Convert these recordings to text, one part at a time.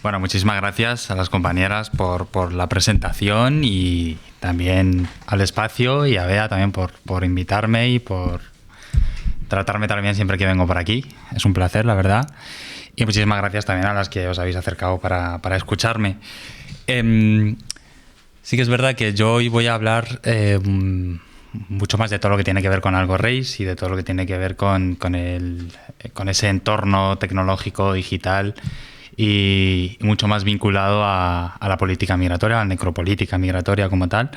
Bueno, muchísimas gracias a las compañeras por la presentación y también al espacio y a Bea también por invitarme y por tratarme también siempre que vengo por aquí. Es un placer, la verdad. Y muchísimas gracias también a las que os habéis acercado para escucharme. Sí que es verdad que yo hoy voy a hablar mucho más de todo lo que tiene que ver con Algo Race y de todo lo que tiene que ver con ese entorno tecnológico digital y mucho más vinculado a la política migratoria, a la necropolítica migratoria como tal.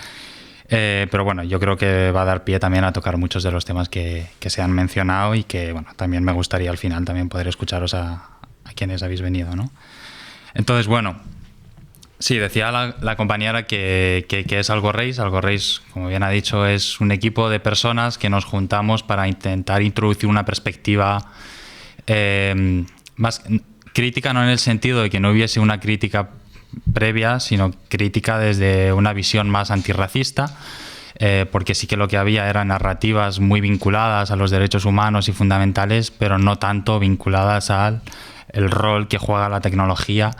Pero bueno, yo creo que va a dar pie también a tocar muchos de los temas que se han mencionado y que bueno, también me gustaría al final también poder escucharos a quienes habéis venido, ¿no? Entonces, bueno, sí, decía la compañera que es Algo Race. Algo Race, como bien ha dicho, es un equipo de personas que nos juntamos para intentar introducir una perspectiva más crítica, no en el sentido de que no hubiese una crítica previa, sino crítica desde una visión más antirracista, porque sí que lo que había eran narrativas muy vinculadas a los derechos humanos y fundamentales, pero no tanto vinculadas al el rol que juega la tecnología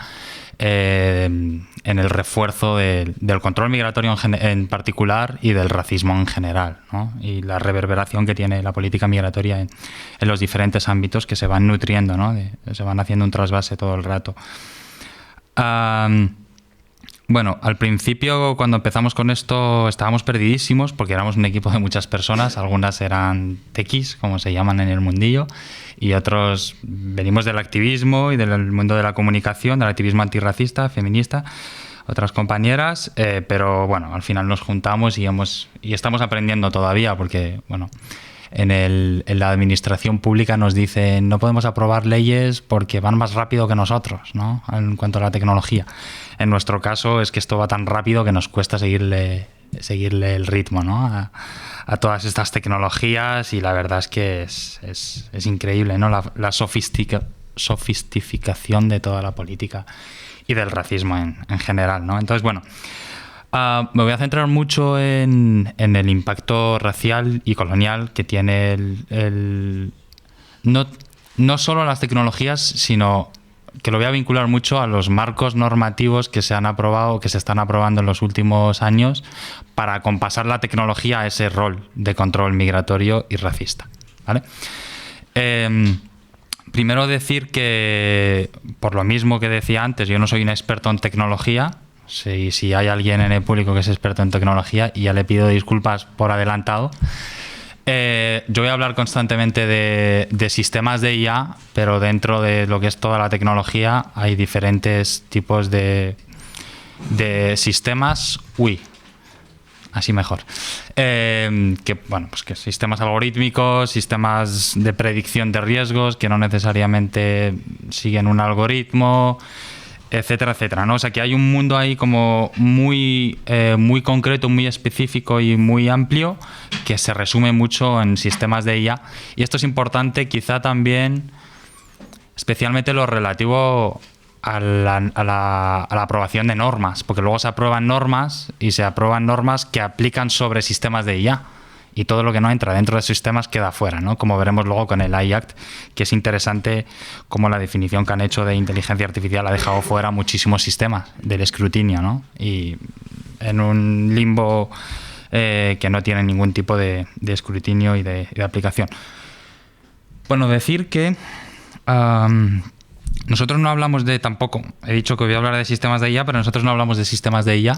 en el refuerzo del control migratorio en particular y del racismo en general, ¿no? Y la reverberación que tiene la política migratoria en los diferentes ámbitos que se van nutriendo, ¿no? Se van haciendo un trasvase todo el rato. Bueno, al principio cuando empezamos con esto estábamos perdidísimos porque éramos un equipo de muchas personas, algunas eran tequis, como se llaman en el mundillo, y otros venimos del activismo y del mundo de la comunicación, del activismo antirracista, feminista, otras compañeras, pero bueno, al final nos juntamos y estamos aprendiendo todavía porque, bueno, en la administración pública nos dicen no podemos aprobar leyes porque van más rápido que nosotros, ¿no? En cuanto a la tecnología. En nuestro caso es que esto va tan rápido que nos cuesta seguirle el ritmo, ¿no? a todas estas tecnologías, y la verdad es que es increíble, ¿no? La sofisticación de toda la política y del racismo en general, ¿no? Entonces, bueno, me voy a centrar mucho en el impacto racial y colonial que tiene no solo las tecnologías, sino que lo voy a vincular mucho a los marcos normativos que se han aprobado, que se están aprobando en los últimos años para acompasar la tecnología a ese rol de control migratorio y racista, ¿vale? Primero decir que, por lo mismo que decía antes, yo no soy un experto en tecnología. Si hay alguien en el público que es experto en tecnología, y ya le pido disculpas por adelantado. Yo voy a hablar constantemente de sistemas de IA, pero dentro de lo que es toda la tecnología hay diferentes tipos de sistemas. Así mejor. Bueno, pues que sistemas algorítmicos, sistemas de predicción de riesgos que no necesariamente siguen un algoritmo, etcétera, etcétera, ¿no? O sea, que hay un mundo ahí como muy concreto, muy específico y muy amplio, que se resume mucho en sistemas de IA. Y esto es importante quizá también, especialmente lo relativo a la aprobación de normas, porque luego se aprueban normas que aplican sobre sistemas de IA. Y todo lo que no entra dentro de sistemas queda fuera, ¿no? Como veremos luego con el AI Act, que es interesante cómo la definición que han hecho de inteligencia artificial ha dejado fuera muchísimos sistemas del escrutinio, ¿no? Y en un limbo que no tiene ningún tipo de escrutinio y de aplicación. Bueno, decir que nosotros no hablamos tampoco, he dicho que voy a hablar de sistemas de IA, pero nosotros no hablamos de sistemas de IA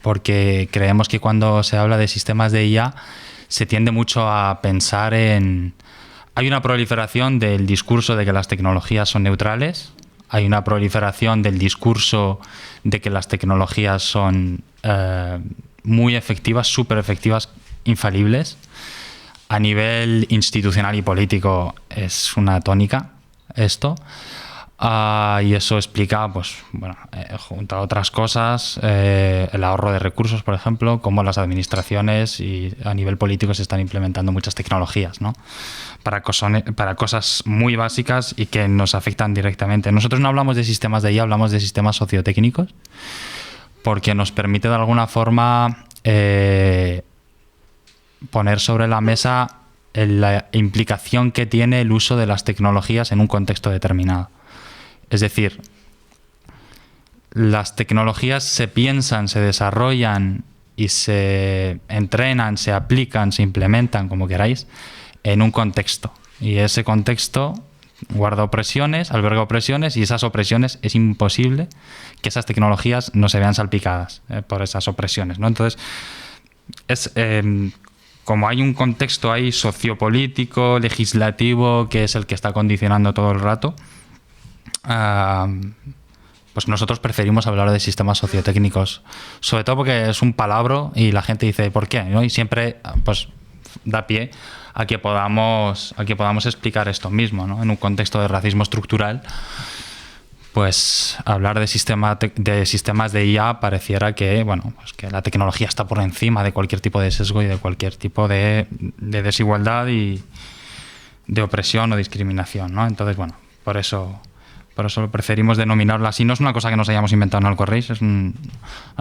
porque creemos que cuando se habla de sistemas de IA se tiende mucho a pensar en... Hay una proliferación del discurso de que las tecnologías son neutrales, hay una proliferación del discurso de que las tecnologías son muy efectivas, súper efectivas, infalibles. A nivel institucional y político es una tónica esto. Y eso explica, pues, bueno, junto a otras cosas, el ahorro de recursos, por ejemplo, cómo las administraciones y a nivel político se están implementando muchas tecnologías, ¿no? Para cosas muy básicas y que nos afectan directamente. Nosotros no hablamos de sistemas de IA, hablamos de sistemas sociotécnicos, porque nos permite de alguna forma poner sobre la mesa la implicación que tiene el uso de las tecnologías en un contexto determinado. Es decir, las tecnologías se piensan, se desarrollan y se entrenan, se aplican, se implementan, como queráis, en un contexto. Y ese contexto guarda opresiones, alberga opresiones, y esas opresiones es imposible que esas tecnologías no se vean salpicadas por esas opresiones, ¿no? Entonces, como hay un contexto ahí sociopolítico, legislativo, que es el que está condicionando todo el rato, pues nosotros preferimos hablar de sistemas sociotécnicos, sobre todo porque es un palabro y la gente dice ¿por qué? ¿No? Y siempre pues da pie a que podamos explicar esto mismo, ¿no? En un contexto de racismo estructural, pues hablar de sistemas de IA pareciera que, bueno, pues que la tecnología está por encima de cualquier tipo de sesgo y de cualquier tipo de desigualdad y de opresión o discriminación, ¿no? Entonces, bueno, por eso preferimos denominarla así. No es una cosa que nos hayamos inventado en Alcorreis, es una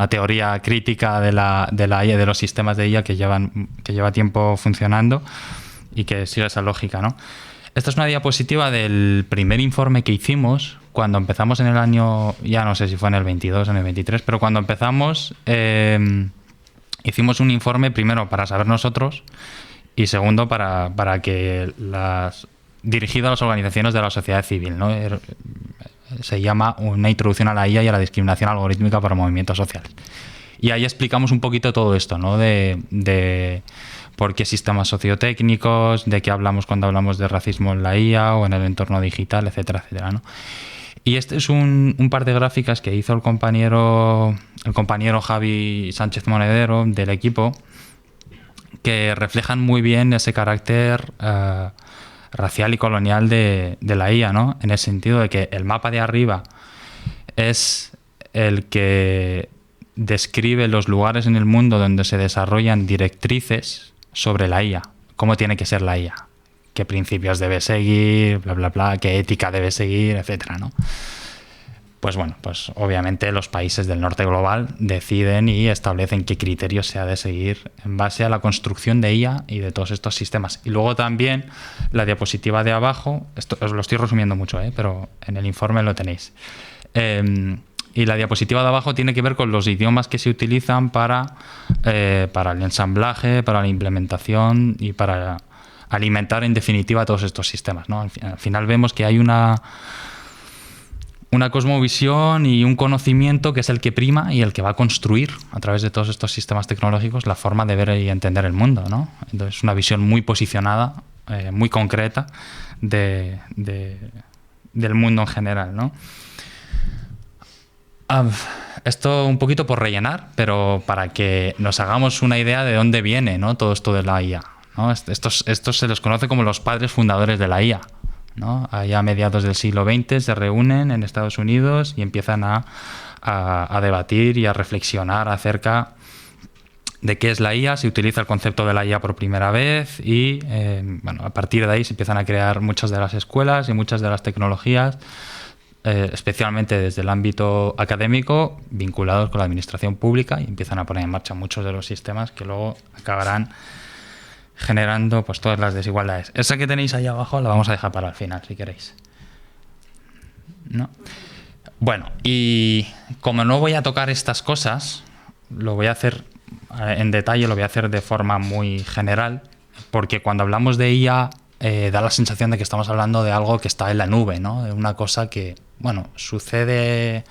teoría crítica de la IA, de los sistemas de IA que lleva tiempo funcionando y que sigue esa lógica, ¿no? Esta es una diapositiva del primer informe que hicimos cuando empezamos en el año, ya no sé si fue en el 22 o en el 23, pero cuando empezamos hicimos un informe primero para saber nosotros y segundo para que dirigido a las organizaciones de la sociedad civil, ¿no? Se llama Una introducción a la IA y a la discriminación algorítmica para movimientos sociales. Y ahí explicamos un poquito todo esto, ¿no? De por qué sistemas sociotécnicos, de qué hablamos cuando hablamos de racismo en la IA o en el entorno digital, etcétera, etcétera, ¿no? Y este es un par de gráficas que hizo el compañero Javi Sánchez Monedero del equipo, que reflejan muy bien ese carácter racial y colonial de la IA, ¿no? En el sentido de que el mapa de arriba es el que describe los lugares en el mundo donde se desarrollan directrices sobre la IA, cómo tiene que ser la IA, qué principios debe seguir, bla, bla, bla, qué ética debe seguir, etcétera, ¿no? Pues bueno, pues obviamente los países del norte global deciden y establecen qué criterios se ha de seguir en base a la construcción de IA y de todos estos sistemas. Y luego también la diapositiva de abajo, esto os lo estoy resumiendo mucho, pero en el informe lo tenéis. Y la diapositiva de abajo tiene que ver con los idiomas que se utilizan para el ensamblaje, para la implementación y para alimentar en definitiva todos estos sistemas, ¿no? Al final vemos que hay una cosmovisión y un conocimiento que es el que prima y el que va a construir a través de todos estos sistemas tecnológicos la forma de ver y entender el mundo, ¿no? Entonces, una visión muy posicionada, muy concreta del mundo en general, ¿no? Esto un poquito por rellenar, pero para que nos hagamos una idea de dónde viene, ¿no? Todo esto de la IA, ¿no? Estos se les conoce como los padres fundadores de la IA, ¿no? Allá a mediados del siglo XX se reúnen en Estados Unidos y empiezan a debatir y a reflexionar acerca de qué es la IA. Se utiliza el concepto de la IA por primera vez y bueno, a partir de ahí se empiezan a crear muchas de las escuelas y muchas de las tecnologías, especialmente desde el ámbito académico, vinculados con la administración pública, y empiezan a poner en marcha muchos de los sistemas que luego acabarán generando pues todas las desigualdades. Esa que tenéis ahí abajo la vamos a dejar para el final, si queréis, ¿no? Bueno, y como no voy a tocar estas cosas, lo voy a hacer en detalle, lo voy a hacer de forma muy general, porque cuando hablamos de IA da la sensación de que estamos hablando de algo que está en la nube, ¿no? De una cosa que, bueno, sucede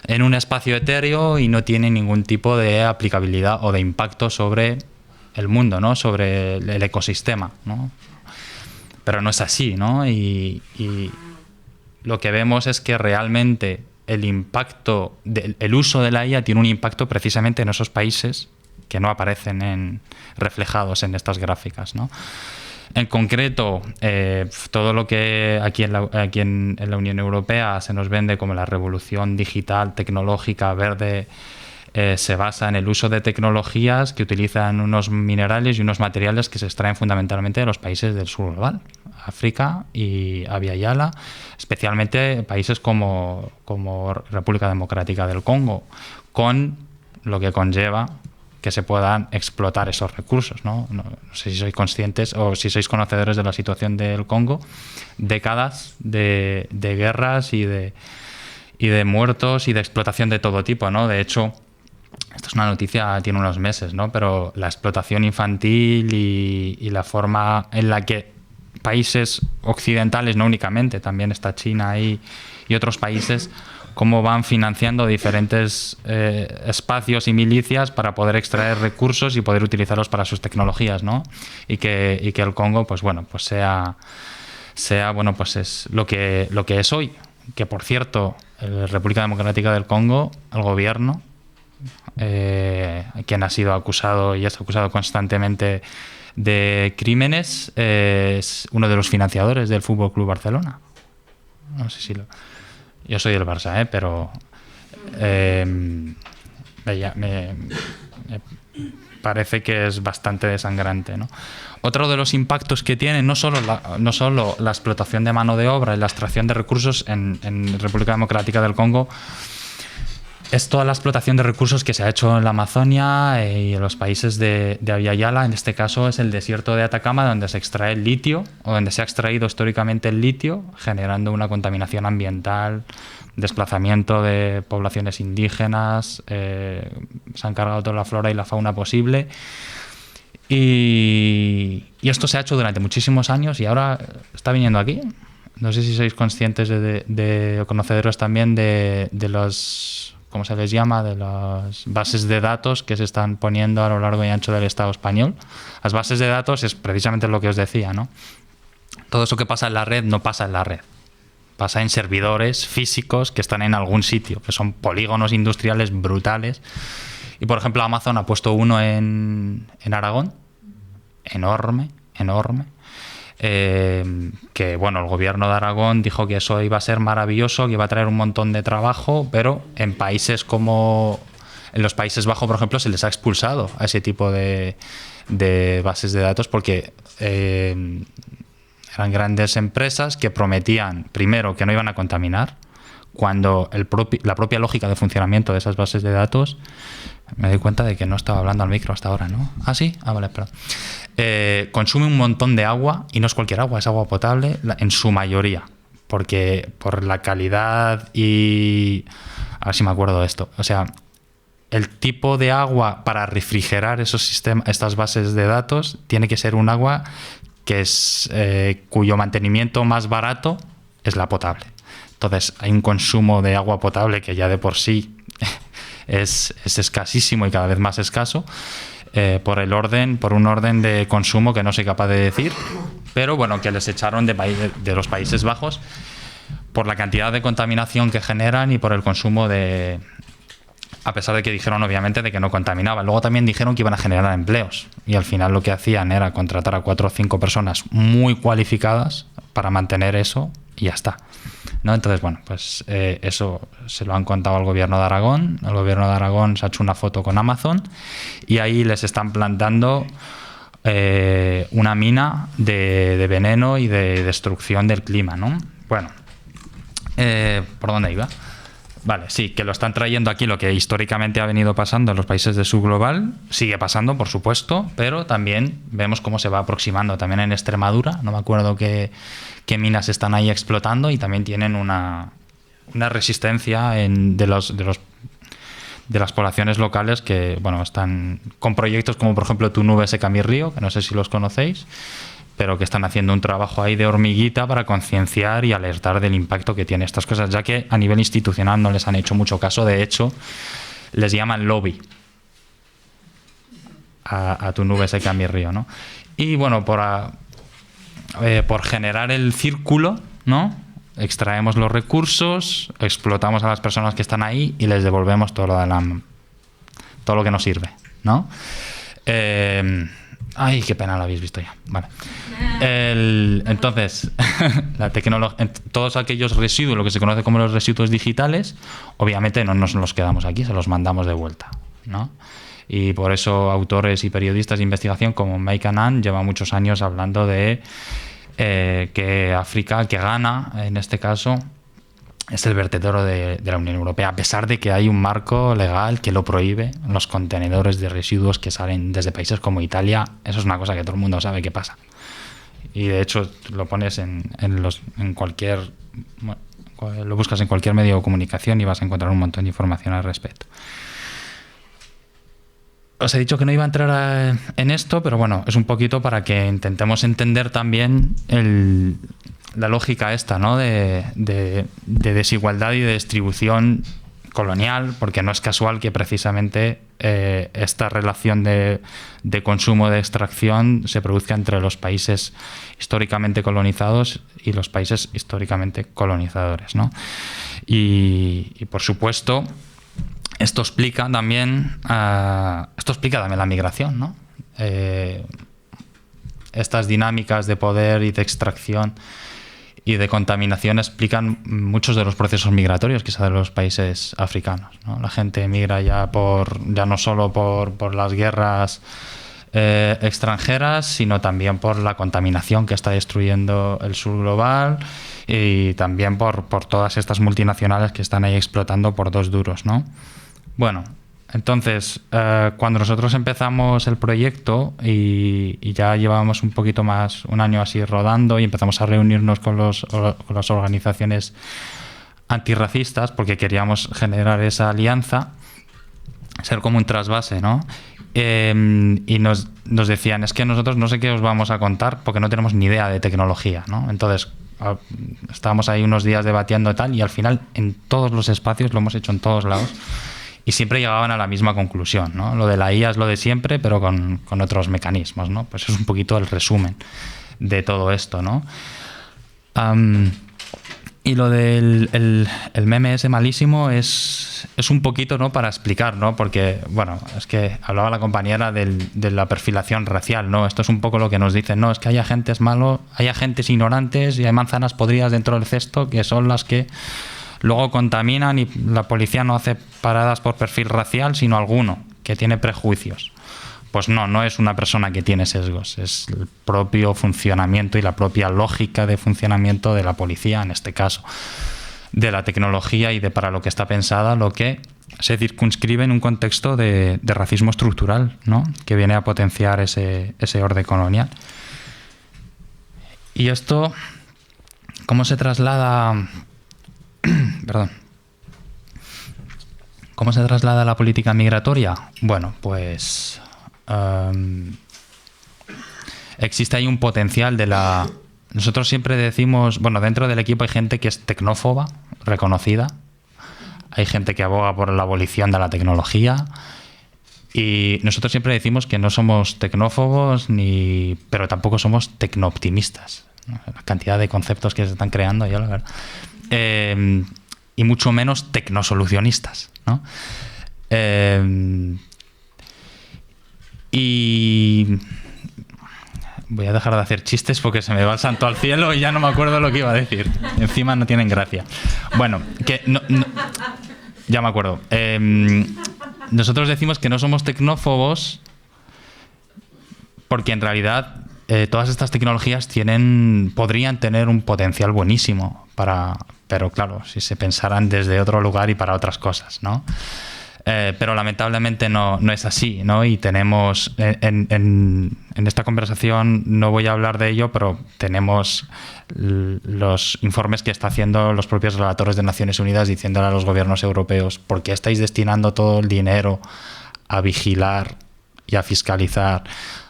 en un espacio etéreo y no tiene ningún tipo de aplicabilidad o de impacto sobre el mundo, ¿no? Sobre el ecosistema, ¿no? Pero no es así, ¿no? Y lo que vemos es que realmente el uso de la IA tiene un impacto precisamente en esos países que no aparecen reflejados en estas gráficas, ¿no? En concreto, todo lo que aquí en la Unión Europea se nos vende como la revolución digital, tecnológica, verde, se basa en el uso de tecnologías que utilizan unos minerales y unos materiales que se extraen fundamentalmente de los países del sur global, África y Abya Yala, especialmente países como República Democrática del Congo, con lo que conlleva que se puedan explotar esos recursos, ¿no? No sé si sois conscientes o si sois conocedores de la situación del Congo, décadas de guerras y y de muertos y de explotación de todo tipo, ¿no? De hecho, esto es una noticia, tiene unos meses, ¿no? Pero la explotación infantil y la forma en la que países occidentales, no únicamente, también está China ahí y otros países, cómo van financiando diferentes espacios y milicias para poder extraer recursos y poder utilizarlos para sus tecnologías, ¿no? Y que el Congo, pues bueno, pues sea bueno, pues es lo que es hoy. Que por cierto, la República Democrática del Congo, el gobierno, quien ha sido acusado y es acusado constantemente de crímenes, es uno de los financiadores del Fútbol Club Barcelona. No sé si yo soy del Barça, pero me parece que es bastante desangrante, ¿no? Otro de los impactos que tiene no solo la explotación de mano de obra y la extracción de recursos en República Democrática del Congo, es toda la explotación de recursos que se ha hecho en la Amazonia y en los países de Abya Yala. En este caso es el desierto de Atacama, donde se extrae el litio, o donde se ha extraído históricamente el litio, generando una contaminación ambiental, desplazamiento de poblaciones indígenas, se han cargado toda la flora y la fauna posible. Y esto se ha hecho durante muchísimos años y ahora está viniendo aquí. No sé si sois conscientes o conocedores también de los, ¿cómo se les llama?, de las bases de datos que se están poniendo a lo largo y ancho del Estado español. Las bases de datos es precisamente lo que os decía, ¿no? Todo eso que pasa en la red no pasa en la red. Pasa en servidores físicos que están en algún sitio, que son polígonos industriales brutales. Y, por ejemplo, Amazon ha puesto uno en Aragón, enorme, que, bueno, el gobierno de Aragón dijo que eso iba a ser maravilloso, que iba a traer un montón de trabajo, pero en países como en los Países Bajos, por ejemplo, se les ha expulsado a ese tipo de bases de datos porque eran grandes empresas que prometían, primero, que no iban a contaminar, cuando la propia lógica de funcionamiento de esas bases de datos, me doy cuenta de que no estaba hablando al micro hasta ahora, ¿no? Ah, sí, vale, perdón. Consume un montón de agua, y no es cualquier agua, es agua potable en su mayoría, porque por la calidad y... A ver si me acuerdo de esto. O sea, el tipo de agua para refrigerar esos sistemas, estas bases de datos, tiene que ser un agua que es cuyo mantenimiento más barato es la potable. Entonces, hay un consumo de agua potable que ya de por sí es escasísimo y cada vez más escaso, por un orden de consumo que no soy capaz de decir, pero bueno, que les echaron de los Países Bajos por la cantidad de contaminación que generan y por el consumo a pesar de que dijeron obviamente de que no contaminaban. Luego también dijeron que iban a generar empleos y al final lo que hacían era contratar a 4 o 5 personas muy cualificadas para mantener eso y ya está, ¿no? Entonces, bueno, pues eso se lo han contado al gobierno de Aragón. El gobierno de Aragón se ha hecho una foto con Amazon y ahí les están plantando una mina de veneno y de destrucción del clima, ¿no? Bueno, ¿por dónde iba? Vale, sí, que lo están trayendo aquí, lo que históricamente ha venido pasando en los países de subglobal, sigue pasando, por supuesto, pero también vemos cómo se va aproximando. También en Extremadura, no me acuerdo qué minas están ahí explotando y también tienen una resistencia de las poblaciones locales que, bueno, están con proyectos como, por ejemplo, Tu Nube Seca Mi Río, que no sé si los conocéis, pero que están haciendo un trabajo ahí de hormiguita para concienciar y alertar del impacto que tiene estas cosas, ya que a nivel institucional no les han hecho mucho caso. De hecho, les llaman lobby a Tu Nube Seca Mi Río, ¿no? Y bueno, por generar el círculo, ¿no?, extraemos los recursos, explotamos a las personas que están ahí y les devolvemos todo lo que nos sirve, ¿no? Ay, qué pena, lo habéis visto ya. Vale. Entonces, todos aquellos residuos, lo que se conoce como los residuos digitales, obviamente no nos los quedamos aquí, se los mandamos de vuelta, ¿no? Y por eso autores y periodistas de investigación como Mike Annan llevan muchos años hablando de que África, que Ghana, en este caso, es el vertedero de la Unión Europea, a pesar de que hay un marco legal que lo prohíbe. Los contenedores de residuos que salen desde países como Italia, eso es una cosa que todo el mundo sabe que pasa. Y de hecho lo pones en cualquier Lo buscas en cualquier medio de comunicación y vas a encontrar un montón de información al respecto. Os he dicho que no iba a entrar en esto, pero bueno, es un poquito para que intentemos entender también la lógica esta, ¿no? de desigualdad y de distribución colonial, porque no es casual que precisamente esta relación de consumo de extracción se produzca entre los países históricamente colonizados y los países históricamente colonizadores, ¿no? Y por supuesto, esto explica también la migración, ¿no? Estas dinámicas de poder y de extracción y de contaminación explican muchos de los procesos migratorios quizá de los países africanos, ¿no? La gente emigra ya no solo por las guerras extranjeras, sino también por la contaminación que está destruyendo el sur global y también por todas estas multinacionales que están ahí explotando por dos duros, ¿no? Bueno, entonces, cuando nosotros empezamos el proyecto y ya llevábamos un poquito más, un año así rodando y empezamos a reunirnos con las organizaciones antirracistas porque queríamos generar esa alianza, ser como un trasvase, ¿no? Y nos decían, es que nosotros no sé qué os vamos a contar porque no tenemos ni idea de tecnología, ¿no? Entonces, estábamos ahí unos días debatiendo y tal, y al final en todos los espacios, lo hemos hecho en todos lados, y siempre llegaban a la misma conclusión, ¿no? Lo de la IA es lo de siempre, pero con otros mecanismos, ¿no? Pues es un poquito el resumen de todo esto, ¿no? Y lo del el meme ese malísimo es un poquito, ¿no? Para explicar, ¿no? Porque, bueno, es que hablaba la compañera de la perfilación racial, ¿no? Esto es un poco lo que nos dicen, no, es que hay agentes malos, hay agentes ignorantes y hay manzanas podridas dentro del cesto que son las que luego contaminan, y la policía no hace paradas por perfil racial, sino alguno que tiene prejuicios. Pues no es una persona que tiene sesgos, es el propio funcionamiento y la propia lógica de funcionamiento de la policía, en este caso, de la tecnología y de para lo que está pensada, lo que se circunscribe en un contexto de racismo estructural, ¿no? Que viene a potenciar ese orden colonial. Y esto, ¿cómo se traslada? Perdón. ¿Cómo se traslada la política migratoria? Bueno, pues existe ahí un potencial Nosotros siempre decimos, bueno, dentro del equipo hay gente que es tecnófoba, reconocida, hay gente que aboga por la abolición de la tecnología, y nosotros siempre decimos que no somos tecnófobos, pero tampoco somos tecnooptimistas, ¿no? La cantidad de conceptos que se están creando, yo la verdad. Y mucho menos tecnosolucionistas, ¿no? Y voy a dejar de hacer chistes porque se me va el santo al cielo y ya no me acuerdo lo que iba a decir. Encima no tienen gracia. Bueno, que no, ya me acuerdo. Nosotros decimos que no somos tecnófobos porque en realidad todas estas tecnologías podrían tener un potencial buenísimo pero claro, si se pensaran desde otro lugar y para otras cosas, ¿no? Pero lamentablemente no es así, ¿no? Y tenemos en esta conversación, no voy a hablar de ello, pero tenemos los informes que está haciendo los propios relatores de Naciones Unidas diciéndole a los gobiernos europeos: ¿por qué estáis destinando todo el dinero a vigilar y a fiscalizar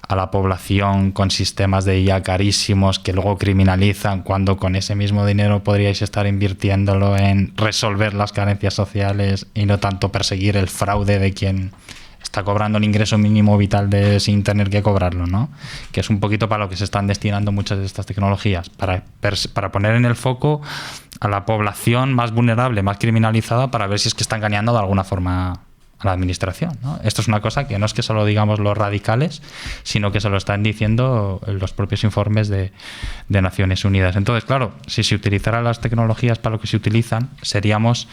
a la población con sistemas de IA carísimos que luego criminalizan, cuando con ese mismo dinero podríais estar invirtiéndolo en resolver las carencias sociales y no tanto perseguir el fraude de quien está cobrando el ingreso mínimo vital sin tener que cobrarlo, ¿no? Que es un poquito para lo que se están destinando muchas de estas tecnologías, para poner en el foco a la población más vulnerable, más criminalizada, para ver si es que están engañando de alguna forma a la administración, ¿no? Esto es una cosa que no es que solo digamos los radicales, sino que se lo están diciendo los propios informes de Naciones Unidas. Entonces, claro, si se utilizaran las tecnologías para lo que se utilizan, seríamos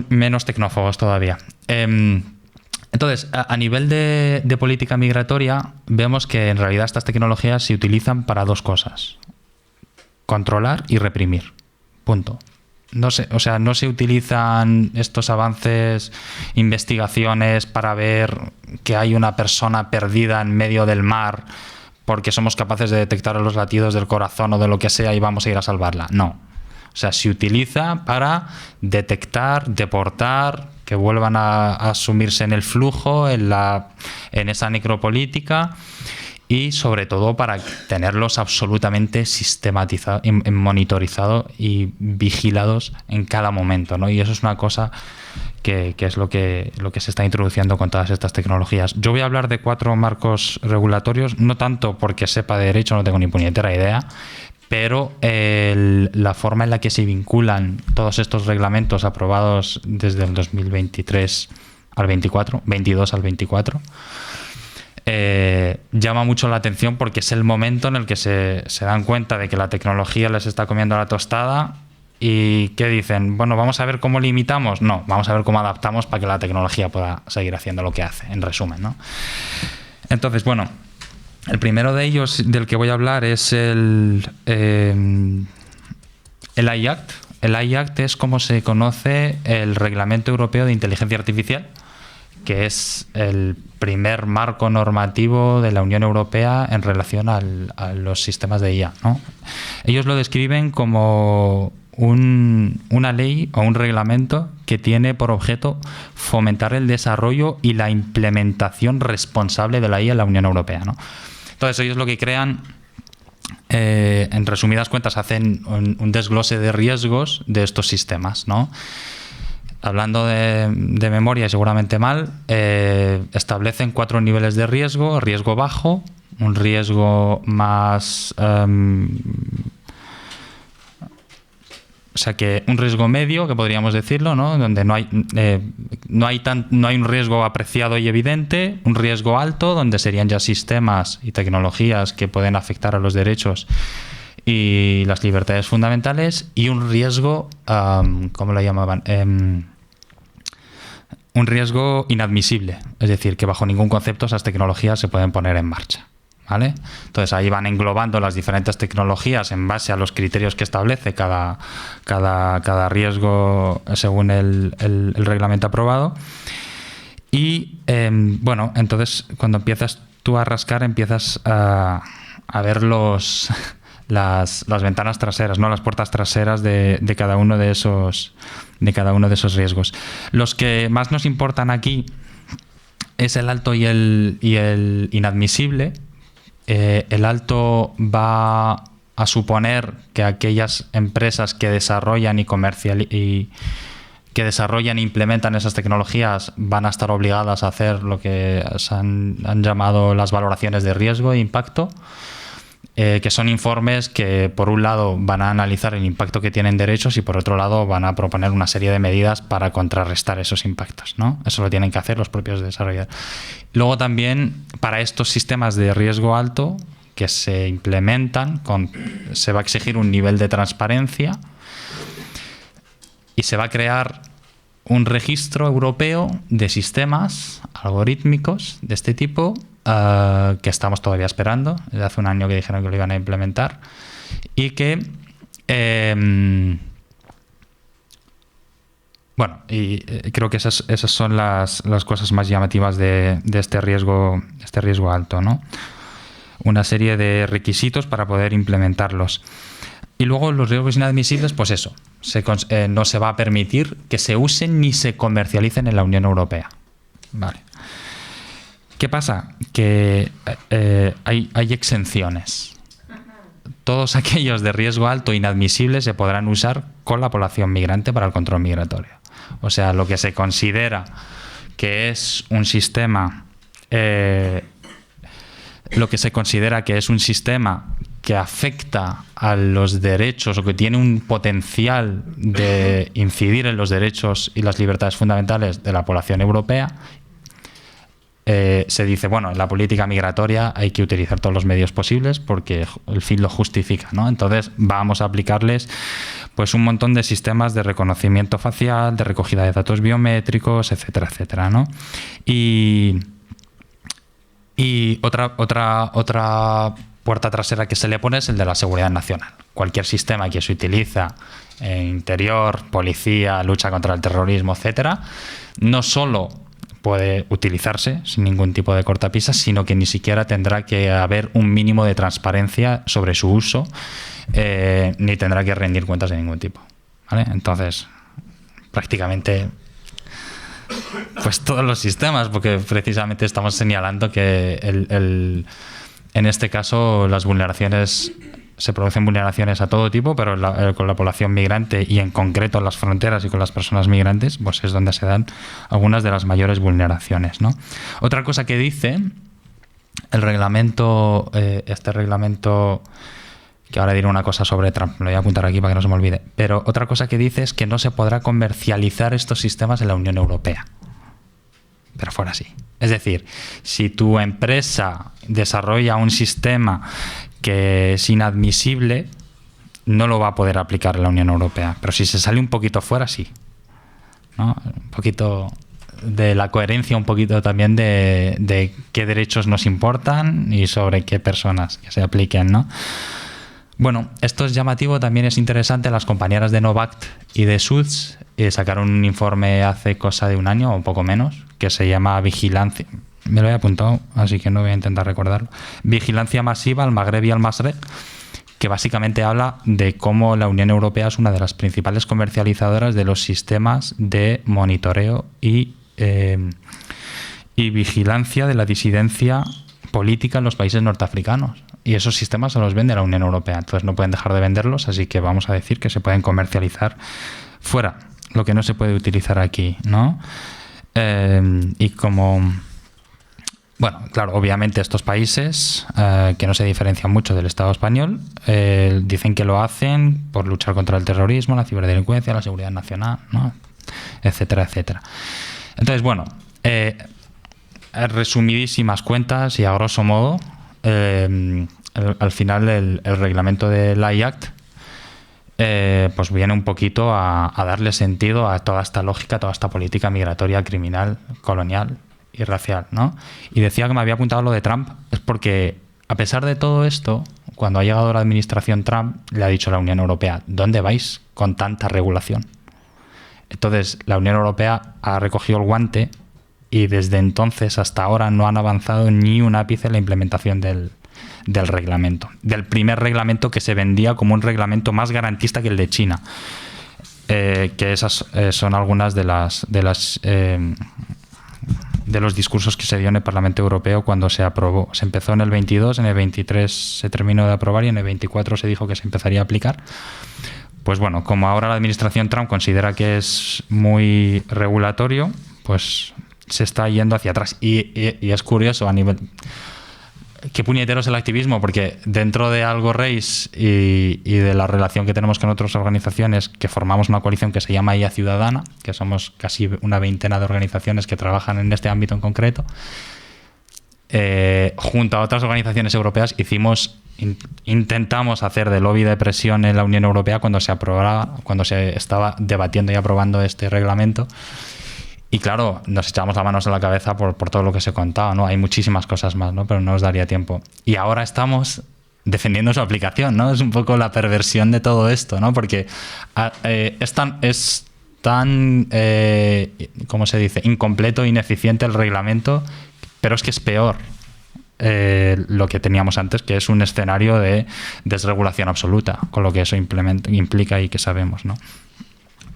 menos tecnófobos todavía. Entonces, a nivel de política migratoria, vemos que en realidad estas tecnologías se utilizan para dos cosas: controlar y reprimir. Punto. No se utilizan estos avances, investigaciones para ver que hay una persona perdida en medio del mar porque somos capaces de detectar los latidos del corazón o de lo que sea y vamos a ir a salvarla. No. O sea, se utiliza para detectar, deportar, que vuelvan a sumirse en el flujo, en esa necropolítica, y sobre todo para tenerlos absolutamente sistematizados, monitorizados y vigilados en cada momento, ¿no? Y eso es una cosa que es lo que se está introduciendo con todas estas tecnologías. Yo voy a hablar de 4 marcos regulatorios, no tanto porque sepa de derecho, no tengo ni puñetera idea, pero la forma en la que se vinculan todos estos reglamentos aprobados desde el 2023 al 24, 22 al 24, llama mucho la atención porque es el momento en el que se dan cuenta de que la tecnología les está comiendo la tostada. ¿Y qué dicen? Bueno, vamos a ver cómo limitamos. No, vamos a ver cómo adaptamos para que la tecnología pueda seguir haciendo lo que hace, en resumen, ¿no? Entonces, bueno, el primero de ellos del que voy a hablar es el AI Act. El AI Act es como se conoce el Reglamento Europeo de Inteligencia Artificial, que es el primer marco normativo de la Unión Europea en relación a los sistemas de IA, ¿no? Ellos lo describen como una ley o un reglamento que tiene por objeto fomentar el desarrollo y la implementación responsable de la IA en la Unión Europea, ¿no? Entonces ellos lo que crean, en resumidas cuentas, hacen un desglose de riesgos de estos sistemas, ¿no? Hablando de memoria, seguramente mal, establecen 4 niveles de riesgo: riesgo bajo, un riesgo más... o sea, que un riesgo medio, que podríamos decirlo, ¿no? Donde no hay un riesgo apreciado y evidente, un riesgo alto, donde serían ya sistemas y tecnologías que pueden afectar a los derechos y las libertades fundamentales, y un riesgo, ¿cómo lo llamaban? Un riesgo inadmisible, es decir, que bajo ningún concepto esas tecnologías se pueden poner en marcha, ¿vale? Entonces ahí van englobando las diferentes tecnologías en base a los criterios que establece cada riesgo según el reglamento aprobado. Y bueno, entonces cuando empiezas tú a rascar, empiezas a ver las ventanas traseras, ¿no? Las puertas traseras de cada uno de esos riesgos. Los que más nos importan aquí es el alto y el inadmisible. El alto va a suponer que aquellas empresas que desarrollan e implementan esas tecnologías van a estar obligadas a hacer lo que han llamado las valoraciones de riesgo e impacto, que son informes que por un lado van a analizar el impacto que tienen derechos y por otro lado van a proponer una serie de medidas para contrarrestar esos impactos, ¿no? Eso lo tienen que hacer los propios desarrolladores. Luego también para estos sistemas de riesgo alto que se implementan, se va a exigir un nivel de transparencia y se va a crear un registro europeo de sistemas algorítmicos de este tipo, que estamos todavía esperando. Desde hace un año que dijeron que lo iban a implementar y que bueno, y creo que esas son las cosas más llamativas de este riesgo alto, ¿no? Una serie de requisitos para poder implementarlos. Y luego los riesgos inadmisibles, pues eso, no se va a permitir que se usen ni se comercialicen en la Unión Europea. Vale. ¿Qué pasa? Que hay exenciones. Todos aquellos de riesgo alto e inadmisibles se podrán usar con la población migrante para el control migratorio. O sea, lo que se considera que es un sistema, que afecta a los derechos o que tiene un potencial de incidir en los derechos y las libertades fundamentales de la población europea, se dice, bueno, en la política migratoria hay que utilizar todos los medios posibles porque el fin lo justifica, ¿no? Entonces vamos a aplicarles pues un montón de sistemas de reconocimiento facial, de recogida de datos biométricos, etcétera, etcétera, ¿no? Y otra puerta trasera que se le pone es el de la seguridad nacional. Cualquier sistema que se utiliza en interior, policía, lucha contra el terrorismo, etcétera, no solo puede utilizarse sin ningún tipo de cortapisas, sino que ni siquiera tendrá que haber un mínimo de transparencia sobre su uso, ni tendrá que rendir cuentas de ningún tipo, ¿vale? Entonces, prácticamente, pues todos los sistemas, porque precisamente estamos señalando que en este caso las vulneraciones, se producen vulneraciones a todo tipo, pero con la población migrante y en concreto en las fronteras y con las personas migrantes, pues es donde se dan algunas de las mayores vulneraciones, ¿no? Otra cosa que dice el reglamento, este reglamento, que ahora diré una cosa sobre Trump, me lo voy a apuntar aquí para que no se me olvide, pero otra cosa que dice es que no se podrá comercializar estos sistemas en la Unión Europea, pero fuera así. Es decir, si tu empresa desarrolla un sistema que es inadmisible, no lo va a poder aplicar en la Unión Europea. Pero si se sale un poquito fuera, sí, ¿no? Un poquito de la coherencia, un poquito también de qué derechos nos importan y sobre qué personas que se apliquen, ¿no? Bueno, esto es llamativo, también es interesante. Las compañeras de Novact y de Schultz sacaron un informe hace cosa de un año o un poco menos, que se llama Vigilancia. Me lo he apuntado, así que no voy a intentar recordarlo. Vigilancia masiva al Magreb y al Masrek, que básicamente habla de cómo la Unión Europea es una de las principales comercializadoras de los sistemas de monitoreo y vigilancia de la disidencia política en los países norteafricanos. Y esos sistemas se los vende la Unión Europea, entonces no pueden dejar de venderlos, así que vamos a decir que se pueden comercializar fuera, lo que no se puede utilizar aquí, ¿no? Y como... Bueno, claro, obviamente estos países que no se diferencian mucho del Estado español dicen que lo hacen por luchar contra el terrorismo, la ciberdelincuencia, la seguridad nacional, ¿no? Etcétera, etcétera. Entonces, bueno, resumidísimas cuentas y a grosso modo, al final el reglamento del IACT pues viene un poquito a darle sentido a toda esta lógica, a toda esta política migratoria, criminal, colonial y racial, ¿no? Y decía que me había apuntado lo de Trump, es porque a pesar de todo esto, cuando ha llegado la administración Trump, le ha dicho a la Unión Europea, ¿dónde vais con tanta regulación? Entonces, la Unión Europea ha recogido el guante y desde entonces hasta ahora no han avanzado ni un ápice en la implementación del reglamento, del primer reglamento que se vendía como un reglamento más garantista que el de China, que esas son algunas de los discursos que se dio en el Parlamento Europeo cuando se aprobó. Se empezó en el 22, en el 23 se terminó de aprobar y en el 24 se dijo que se empezaría a aplicar. Pues bueno, como ahora la administración Trump considera que es muy regulatorio, pues se está yendo hacia atrás. Y es curioso a nivel... Qué puñetero es el activismo, porque dentro de Algo Reis y de la relación que tenemos con otras organizaciones, que formamos una coalición que se llama IA Ciudadana, que somos casi una veintena de organizaciones que trabajan en este ámbito en concreto, junto a otras organizaciones europeas intentamos hacer de lobby de presión en la Unión Europea cuando se estaba debatiendo y aprobando este reglamento. Y claro, nos echamos las manos en la cabeza por todo lo que se contaba, ¿no? Hay muchísimas cosas más, ¿no? Pero no nos daría tiempo. Y ahora estamos defendiendo su aplicación, ¿no? Es un poco la perversión de todo esto, ¿no? Porque es tan ¿cómo se dice? Incompleto, ineficiente el reglamento, pero es que es peor lo que teníamos antes, que es un escenario de desregulación absoluta, con lo que eso implica y que sabemos, ¿no?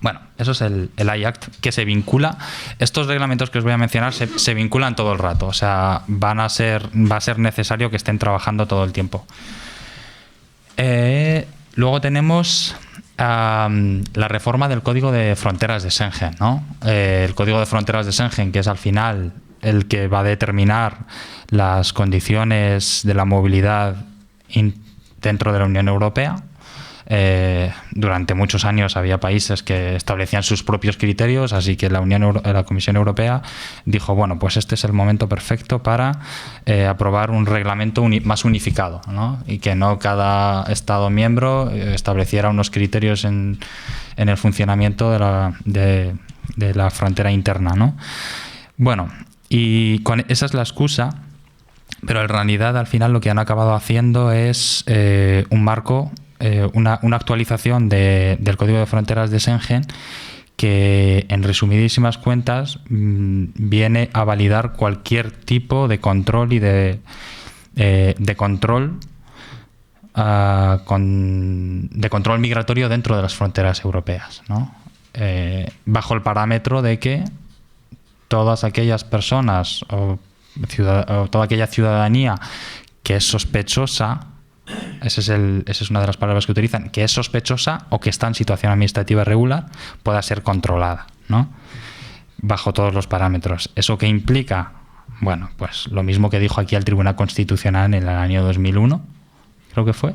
Bueno, eso es el IACT, que se vincula. Estos reglamentos que os voy a mencionar se vinculan todo el rato. O sea, va a ser necesario que estén trabajando todo el tiempo. Luego tenemos la reforma del Código de Fronteras de Schengen, ¿no? El Código de Fronteras de Schengen, que es al final el que va a determinar las condiciones de la movilidad dentro de la Unión Europea. Durante muchos años había países que establecían sus propios criterios, así que la Comisión Europea dijo, bueno, pues este es el momento perfecto para aprobar un reglamento más unificado, ¿no? Y que no cada Estado miembro estableciera unos criterios en el funcionamiento de la frontera interna, ¿no? Bueno, y esa es la excusa, pero en realidad al final lo que han acabado haciendo es un marco, una actualización del Código de Fronteras de Schengen que en resumidísimas cuentas viene a validar cualquier tipo de control y de control de control migratorio dentro de las fronteras europeas, ¿no? Bajo el parámetro de que todas aquellas personas o toda aquella ciudadanía que es sospechosa, esa es una de las palabras que utilizan, que es sospechosa o que está en situación administrativa irregular, pueda ser controlada, ¿no? Bajo todos los parámetros. ¿Eso qué implica? Bueno, pues lo mismo que dijo aquí el Tribunal Constitucional en el año 2001, creo que fue,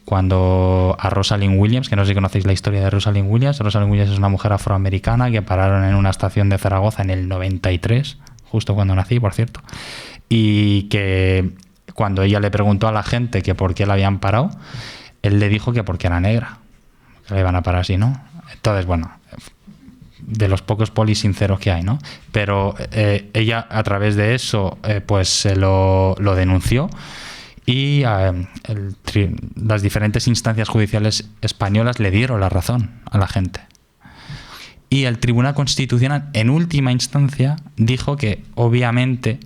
cuando a Rosalind Williams, que no sé si conocéis la historia de Rosalind Williams. Rosalind Williams es una mujer afroamericana que pararon en una estación de Zaragoza en el 93, justo cuando nací, por cierto, y que cuando ella le preguntó a la gente que por qué la habían parado, él le dijo que porque era negra, que la iban a parar así, ¿no? Entonces, bueno, de los pocos polis sinceros que hay, ¿no? Pero ella, a través de eso, pues se lo denunció, y las diferentes instancias judiciales españolas le dieron la razón a la gente. Y el Tribunal Constitucional, en última instancia, dijo que obviamente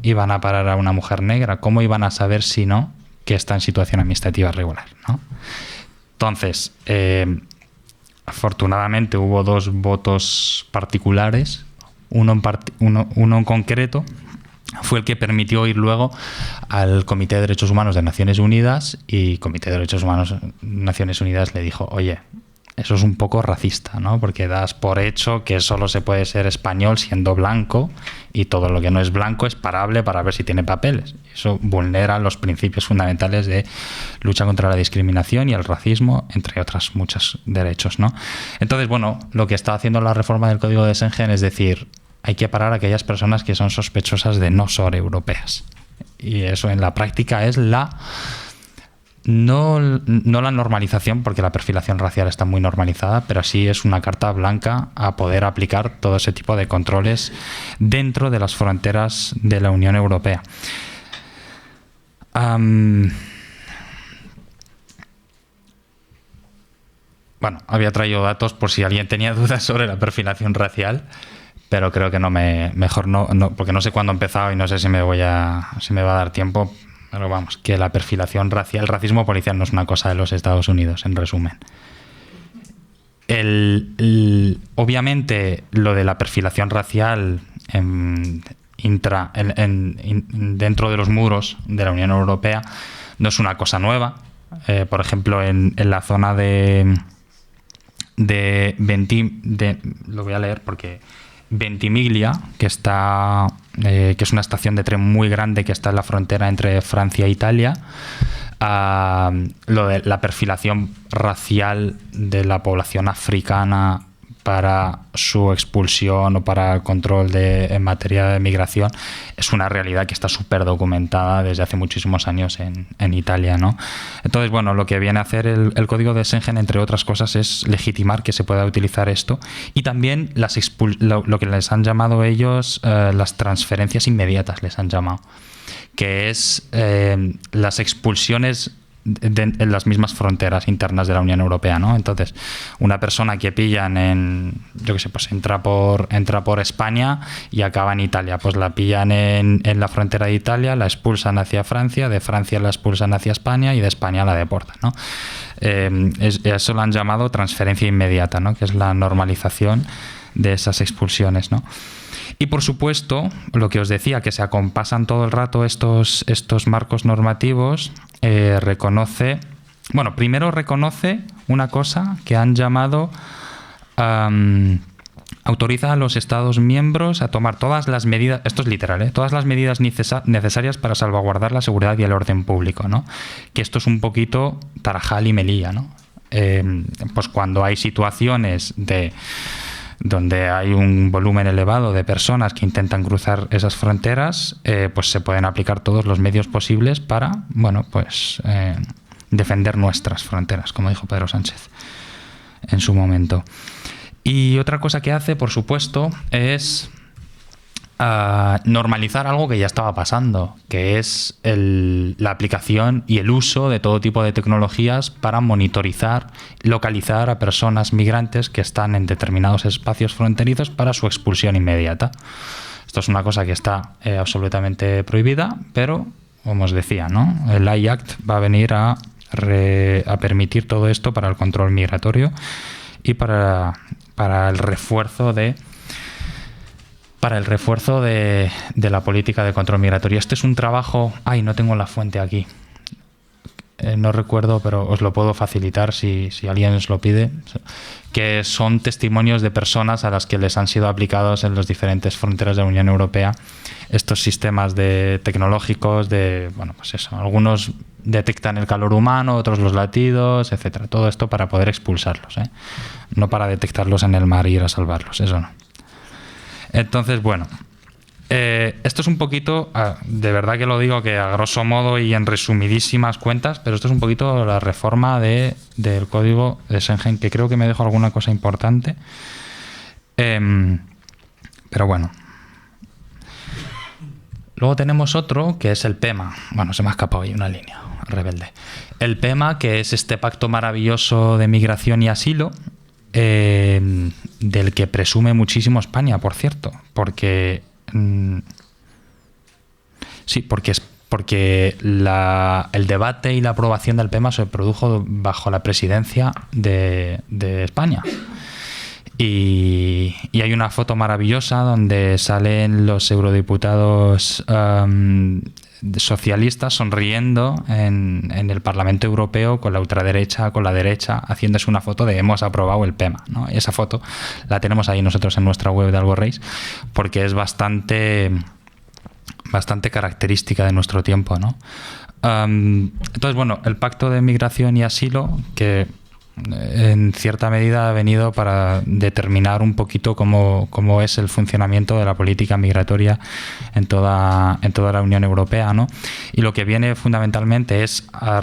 iban a parar a una mujer negra. ¿Cómo iban a saber si no que está en situación administrativa regular, ¿no? Entonces, afortunadamente hubo dos votos particulares. Uno en concreto fue el que permitió ir luego al Comité de Derechos Humanos de Naciones Unidas, y el Comité de Derechos Humanos de Naciones Unidas le dijo: oye, eso es un poco racista, ¿no? Porque das por hecho que solo se puede ser español siendo blanco, y todo lo que no es blanco es parable para ver si tiene papeles. Eso vulnera los principios fundamentales de lucha contra la discriminación y el racismo, entre otros muchos derechos, ¿no? Entonces, bueno, lo que está haciendo la reforma del Código de Schengen es decir, hay que parar a aquellas personas que son sospechosas de no ser europeas. Y eso en la práctica es no la normalización, porque la perfilación racial está muy normalizada, pero sí es una carta blanca a poder aplicar todo ese tipo de controles dentro de las fronteras de la Unión Europea. Bueno, había traído datos por si alguien tenía dudas sobre la perfilación racial, pero creo que mejor no, porque no sé cuándo he empezado y no sé si me va a dar tiempo. Pero vamos, que la perfilación racial, el racismo policial no es una cosa de los Estados Unidos, en resumen. Obviamente, lo de la perfilación racial dentro de los muros de la Unión Europea no es una cosa nueva. Por ejemplo, en la zona lo voy a leer porque Ventimiglia, que es una estación de tren muy grande que está en la frontera entre Francia e Italia, lo de la perfilación racial de la población africana para su expulsión o para el control en materia de migración es una realidad que está súper documentada desde hace muchísimos años en Italia, ¿no? Entonces, bueno, lo que viene a hacer el Código de Schengen, entre otras cosas, es legitimar que se pueda utilizar esto, y también lo que les han llamado ellos las transferencias inmediatas, les han llamado, que es las expulsiones en las mismas fronteras internas de la Unión Europea, ¿no? Entonces, una persona que pillan pues entra por España y acaba en Italia, pues la pillan en la frontera de Italia, la expulsan hacia Francia, de Francia la expulsan hacia España y de España la deportan, ¿no? Eso lo han llamado transferencia inmediata, ¿no? Que es la normalización de esas expulsiones, ¿no? Y por supuesto, lo que os decía, que se acompasan todo el rato estos marcos normativos, primero reconoce una cosa que han llamado autoriza a los Estados miembros a tomar todas las medidas, esto es literal, todas las medidas necesarias para salvaguardar la seguridad y el orden público, ¿no? Que esto es un poquito Tarajal y Melilla, ¿no? Pues cuando hay situaciones donde hay un volumen elevado de personas que intentan cruzar esas fronteras, pues se pueden aplicar todos los medios posibles para, defender nuestras fronteras, como dijo Pedro Sánchez en su momento. Y otra cosa que hace, por supuesto, es a normalizar algo que ya estaba pasando, que es la aplicación y el uso de todo tipo de tecnologías para monitorizar, localizar a personas migrantes que están en determinados espacios fronterizos para su expulsión inmediata. Esto es una cosa que está absolutamente prohibida, pero, como os decía, ¿no? El AI-Act va a venir a permitir todo esto para el control migratorio y para el refuerzo de la política de control migratorio. Este es un trabajo... Ay, no tengo la fuente aquí. No recuerdo, pero os lo puedo facilitar si alguien os lo pide. Que son testimonios de personas a las que les han sido aplicados en las diferentes fronteras de la Unión Europea estos sistemas tecnológicos de... Bueno, pues eso. Algunos detectan el calor humano, otros los latidos, etcétera. Todo esto para poder expulsarlos, ¿eh? No para detectarlos en el mar y ir a salvarlos. Eso no. Entonces, bueno, esto es un poquito, de verdad que lo digo que a grosso modo y en resumidísimas cuentas, pero esto es un poquito la reforma del código de Schengen, que creo que me dejo alguna cosa importante. Pero bueno. Luego tenemos otro, que es el PEMA. Bueno, se me ha escapado ahí una línea, rebelde. El PEMA, que es este pacto maravilloso de migración y asilo, del que presume muchísimo España, por cierto, porque el debate y la aprobación del PEMA se produjo bajo la presidencia de España. Y hay una foto maravillosa donde salen los eurodiputados socialistas sonriendo en el Parlamento Europeo con la ultraderecha, con la derecha, haciéndose una foto de hemos aprobado el PEMA, ¿no? Y esa foto la tenemos ahí nosotros en nuestra web de Algo Reis, porque es bastante característica de nuestro tiempo, ¿no? Entonces, bueno, el Pacto de Migración y Asilo, que en cierta medida ha venido para determinar un poquito cómo es el funcionamiento de la política migratoria en toda la Unión Europea, ¿no? Y lo que viene fundamentalmente es a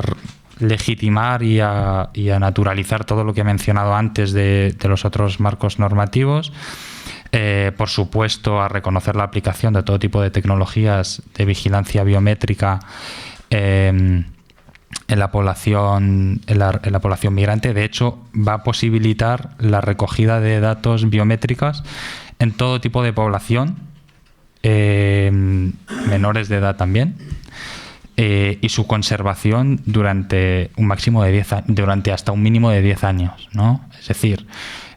legitimar y a naturalizar todo lo que he mencionado antes de los otros marcos normativos. Por supuesto, a reconocer la aplicación de todo tipo de tecnologías de vigilancia biométrica en la población migrante. De hecho, va a posibilitar la recogida de datos biométricos en todo tipo de población, menores de edad también, y su conservación durante un máximo de 10 años, durante hasta un mínimo de 10 años, ¿no? Es decir,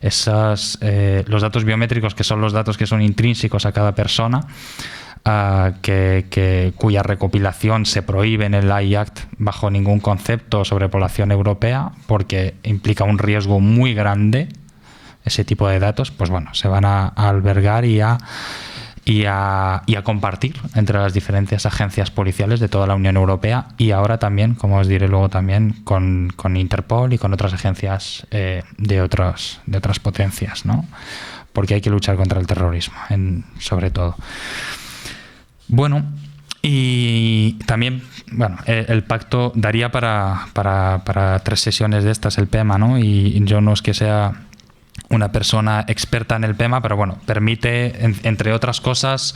los datos biométricos, que son los datos que son intrínsecos a cada persona, cuya recopilación se prohíbe en el AI-Act bajo ningún concepto sobre población europea, porque implica un riesgo muy grande. Ese tipo de datos, pues bueno, se van a albergar y a compartir entre las diferentes agencias policiales de toda la Unión Europea, y ahora también, como os diré luego, también con Interpol y con otras agencias de otras potencias, ¿no? Porque hay que luchar contra el terrorismo, sobre todo. Bueno, y también, bueno, el pacto daría para 3 sesiones de estas, el PEMA, ¿no? Y yo no es que sea una persona experta en el PEMA, pero bueno, permite, entre otras cosas,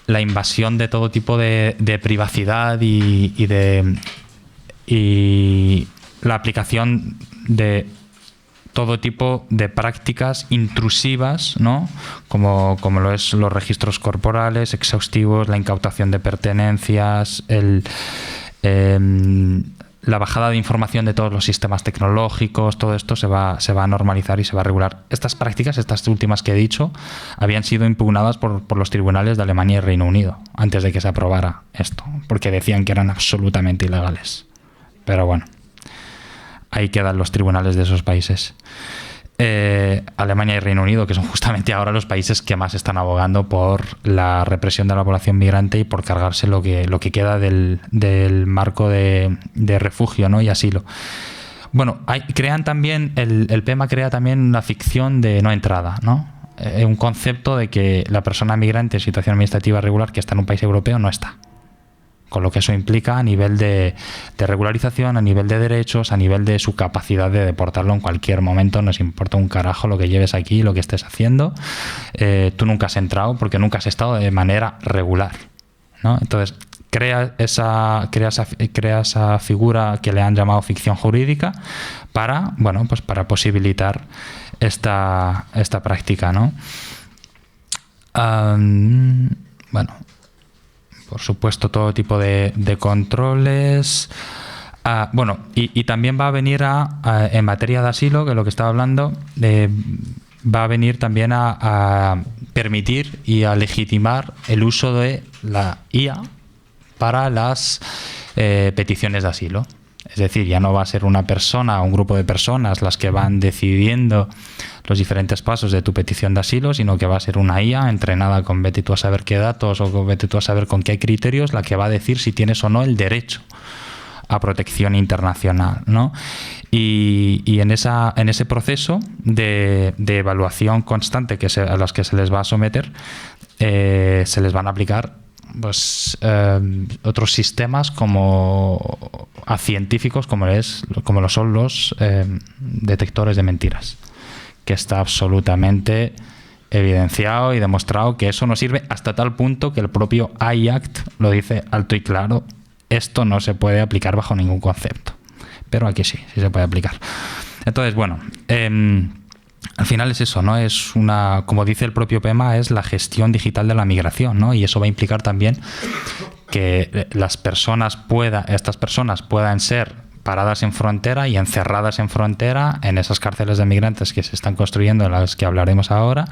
la invasión de todo tipo de privacidad y la aplicación de todo tipo de prácticas intrusivas, ¿no? Como lo es los registros corporales exhaustivos, la incautación de pertenencias, la bajada de información de todos los sistemas tecnológicos. Todo esto se va a normalizar y se va a regular. Estas prácticas, estas últimas que he dicho, habían sido impugnadas por los tribunales de Alemania y Reino Unido antes de que se aprobara esto, porque decían que eran absolutamente ilegales. Pero bueno, ahí quedan los tribunales de esos países. Alemania y Reino Unido, que son justamente ahora los países que más están abogando por la represión de la población migrante y por cargarse lo que queda del marco de refugio, ¿no? Y asilo. Bueno, crean también, el PEMA crea también una ficción de no entrada, ¿no? Un concepto de que la persona migrante en situación administrativa regular que está en un país europeo no está. con lo que eso implica a nivel de regularización, a nivel de derechos, a nivel de su capacidad de deportarlo en cualquier momento. Nos importa un carajo lo que lleves aquí, lo que estés haciendo. Tú nunca has entrado porque nunca has estado de manera regular, ¿no? Entonces, crea esa figura que le han llamado ficción jurídica para, bueno, pues para posibilitar esta práctica, ¿no? Bueno, por supuesto, todo tipo de controles. Bueno, y también va a venir en materia de asilo, que es lo que estaba hablando, va a venir también a permitir y a legitimar el uso de la IA para las peticiones de asilo. Es decir, ya no va a ser una persona o un grupo de personas las que van decidiendo los diferentes pasos de tu petición de asilo, sino que va a ser una IA entrenada con vete tú a saber qué datos o con vete tú a saber con qué criterios la que va a decir si tienes o no el derecho a protección internacional, ¿no? Y en ese proceso de evaluación constante a las que se les va a someter, se les van a aplicar pues otros sistemas como a científicos como lo son los detectores de mentiras, que está absolutamente evidenciado y demostrado que eso no sirve, hasta tal punto que el propio AI Act lo dice alto y claro: esto no se puede aplicar bajo ningún concepto. Pero aquí sí se puede aplicar. Entonces, bueno, al final es eso, ¿no? Es como dice el propio PEMA, es la gestión digital de la migración, ¿no? Y eso va a implicar también que estas personas puedan ser paradas en frontera y encerradas en frontera en esas cárceles de migrantes que se están construyendo, de las que hablaremos ahora,